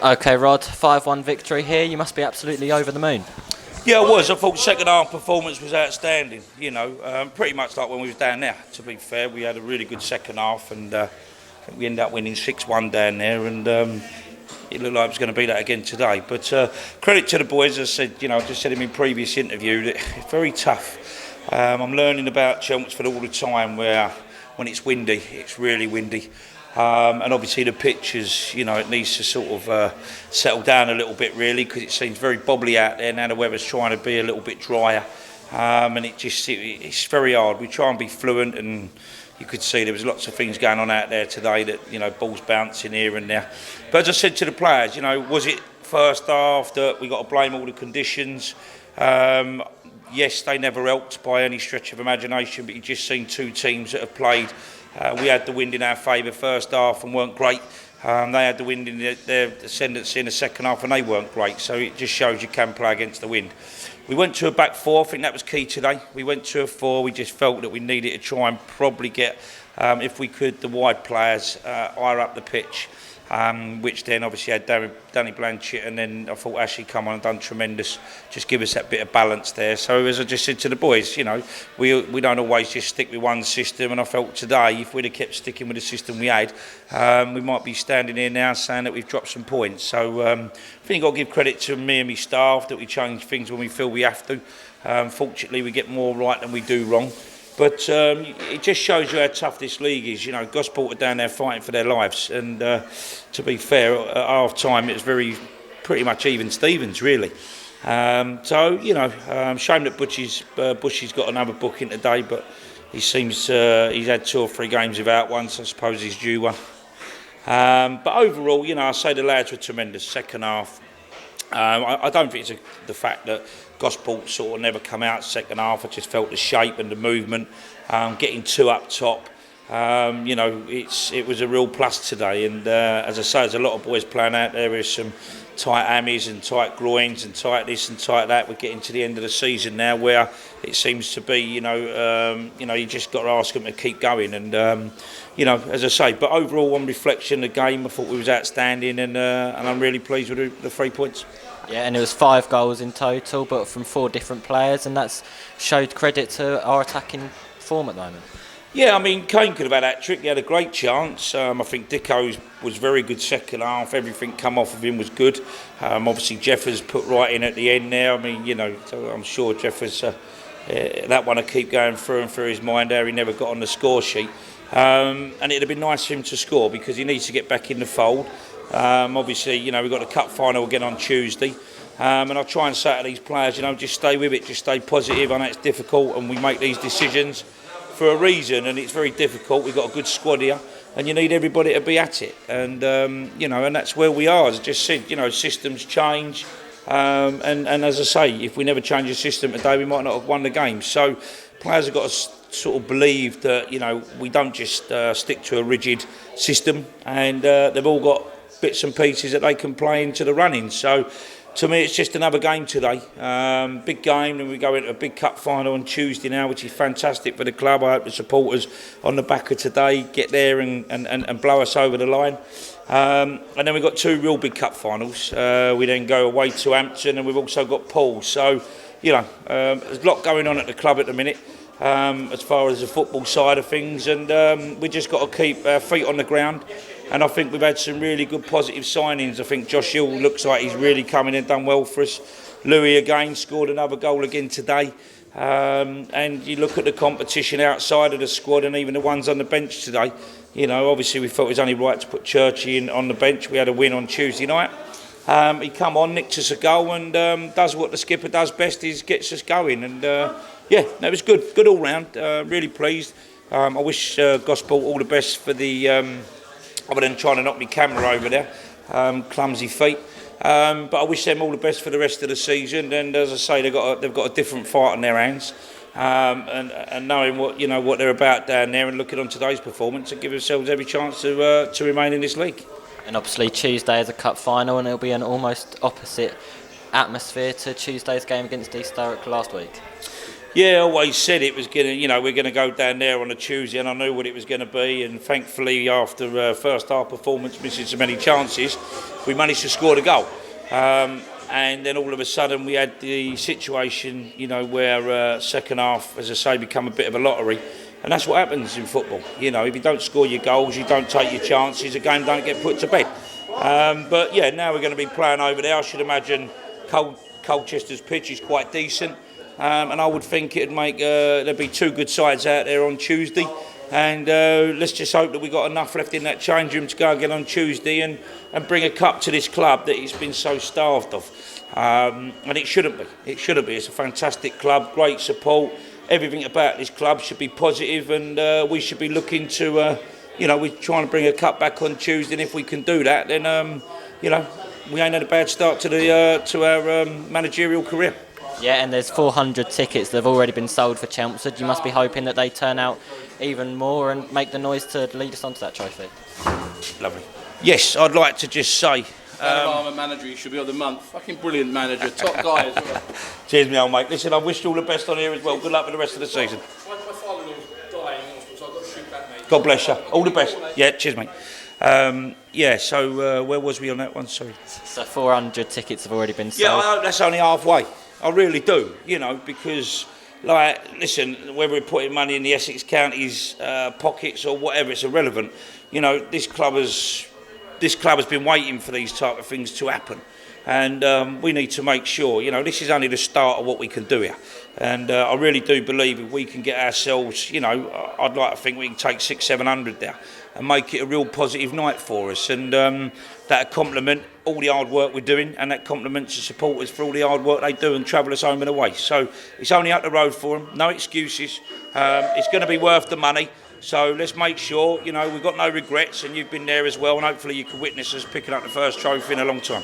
Okay, Rod, 5-1 victory here. You must be absolutely over the moon. Yeah, I was. I thought second half performance was outstanding. Pretty much like when we was down there. To be fair, we had a really good second half, and I think we ended up winning 6-1 down there, and it looked like it was going to be that again today. But credit to the boys. As I said, I just said in my previous interview that it's very tough. I'm learning about Chelmsford all the time, where when it's windy, it's really windy. And obviously the pitch is, it needs to sort of settle down a little bit really, because it seems very bobbly out there now. The weather's trying to be a little bit drier, and it's very hard. We try and be fluent, and you could see there was lots of things going on out there today that, balls bouncing here and there. But as I said to the players, was it first half that we got to blame all the conditions? Yes, they never helped by any stretch of imagination, but you've just seen two teams that have played. We had the wind in our favour first half and weren't great. They had the wind in their ascendancy in the second half and they weren't great. So it just shows you can play against the wind. We went to a back four. I think that was key today. We went to a four. We just felt that we needed to try and probably get, if we could, the wide players higher up the pitch. Which then obviously had Danny Blanchett, and then I thought Ashley come on and done tremendous, just give us that bit of balance there. So as I just said to the boys, we don't always just stick with one system, and I felt today if we'd have kept sticking with the system we had, we might be standing here now saying that we've dropped some points. So I think you've got to give credit to me and my staff that we change things when we feel we have to. Fortunately we get more right than we do wrong. But it just shows you how tough this league is. Gosport are down there fighting for their lives, and to be fair, at half time it was pretty much even Stevens really. Shame that Bushy's got another booking today, but he seems he's had 2 or 3 games without one, so I suppose he's due one. But overall, I say the lads were tremendous. Second half, I don't think it's the fact that Gosport sort of never come out second half. I just felt the shape and the movement, getting 2 up top. It was a real plus today. And as I say, there's a lot of boys playing out there. There's some tight hammies and tight groins and tight this and tight that. We're getting to the end of the season now, where it seems to be, you just got to ask them to keep going. And as I say, but overall, on reflection, the game, I thought we was outstanding, and I'm really pleased with the 3 points. Yeah, and it was 5 goals in total, but from 4 different players, and that's showed credit to our attacking form at the moment. Yeah, I mean, Kane could have had that trick. He had a great chance. I think Dicko was very good second half. Everything come off of him was good. Obviously, Jeffers put right in at the end there. I mean, so I'm sure Jeffers, that one will keep going through and through his mind there. He never got on the score sheet. And it'd have been nice for him to score, because he needs to get back in the fold. Obviously, we've got the cup final again on Tuesday. And I'll try and say to these players, just stay with it, just stay positive. I know it's difficult, and we make these decisions for a reason, and it's very difficult. We've got a good squad here, and you need everybody to be at it. And, and that's where we are. As I just said, systems change. And as I say, if we never change the system today, we might not have won the game. So players have got to sort of believe that, we don't just stick to a rigid system, and they've all got bits and pieces that they can play into the running. So to me, it's just another game today. Big game, and we go into a big cup final on Tuesday now, which is fantastic for the club. I hope the supporters on the back of today get there and blow us over the line. And then we've got 2 real big cup finals. We then go away to Hampton, and we've also got Paul. So, there's a lot going on at the club at the minute, as far as the football side of things, and we just got to keep our feet on the ground. And I think we've had some really good positive signings. I think Josh Hill looks like he's really coming and done well for us. Louis again scored another goal again today. And you look at the competition outside of the squad, and even the ones on the bench today. Obviously we felt it was only right to put Churchy in on the bench. We had a win on Tuesday night. He come on, nicked us a goal, and does what the skipper does best, is gets us going. And it was good all round. Really pleased. I wish Gosport all the best for the. Other than trying to knock my camera over there, clumsy feet. But I wish them all the best for the rest of the season. And as I say, they've got a different fight on their hands. And knowing what they're about down there, and looking on today's performance, and give themselves every chance to remain in this league. And obviously Tuesday is a cup final, and it'll be an almost opposite atmosphere to Tuesday's game against East Thurrock last week. Yeah, I always said it was we're gonna go down there on a Tuesday, and I knew what it was going to be. And thankfully, after first half performance, missing so many chances, we managed to score the goal. And then all of a sudden, we had the situation, where second half, as I say, become a bit of a lottery. And that's what happens in football. If you don't score your goals, you don't take your chances, the game don't get put to bed. But yeah, now we're going to be playing over there. I should imagine Colchester's pitch is quite decent. And I would think there'd be two good sides out there on Tuesday. And let's just hope that we've got enough left in that change room to go again on Tuesday and bring a cup to this club that it's been so starved of. And it shouldn't be. It shouldn't be. It's a fantastic club, great support. Everything about this club should be positive, and we should be looking to, we're trying to bring a cup back on Tuesday. And if we can do that, then, we ain't had a bad start to our managerial career. Yeah, and there's 400 tickets that have already been sold for Chelmsford. You must be hoping that they turn out even more and make the noise to lead us onto that trophy. Lovely. Yes, I'd like to just say... I'm a manager, you should be of the month. Fucking brilliant manager, top guy as well. Cheers, me old mate. Listen, I wish you all the best on here as well. Good luck for the rest of the season. My father-in-law's dying in hospital, so I've got to shoot back, mate. God bless you. All the best. Yeah, cheers, mate. So where was we on that one? Sorry. So 400 tickets have already been sold. Yeah, I hope that's only halfway. I really do, because, listen, whether we're putting money in the Essex County's pockets or whatever, it's irrelevant. This club has been waiting for these type of things to happen. And we need to make sure, this is only the start of what we can do here. And I really do believe if we can get ourselves, I'd like to think we can take 600-700 there and make it a real positive night for us. And that complement all the hard work we're doing, and that complements the supporters for all the hard work they do and travel us home and away. So it's only up the road for them, no excuses. It's going to be worth the money. So let's make sure, we've got no regrets, and you've been there as well, and hopefully you can witness us picking up the first trophy in a long time.